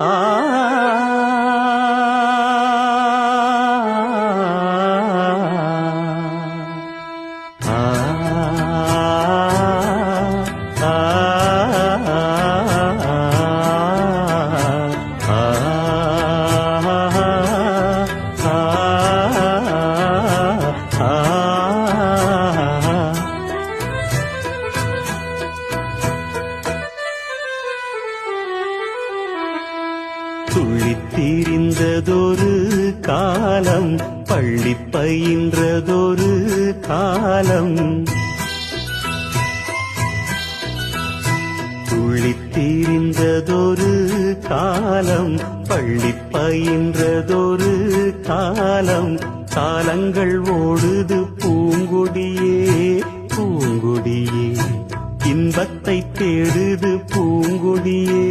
ஆ துள்ளித்தீரிந்ததொரு காலம், பள்ளி பயின்றதொரு காலம். துள்ளித்தீரிந்ததொரு காலம், பள்ளி பயின்றதொரு காலம். காலங்கள் ஓடுது பூங்கொடியே பூங்கொடியே, இன்பத்தை தேடுது பூங்கொடியே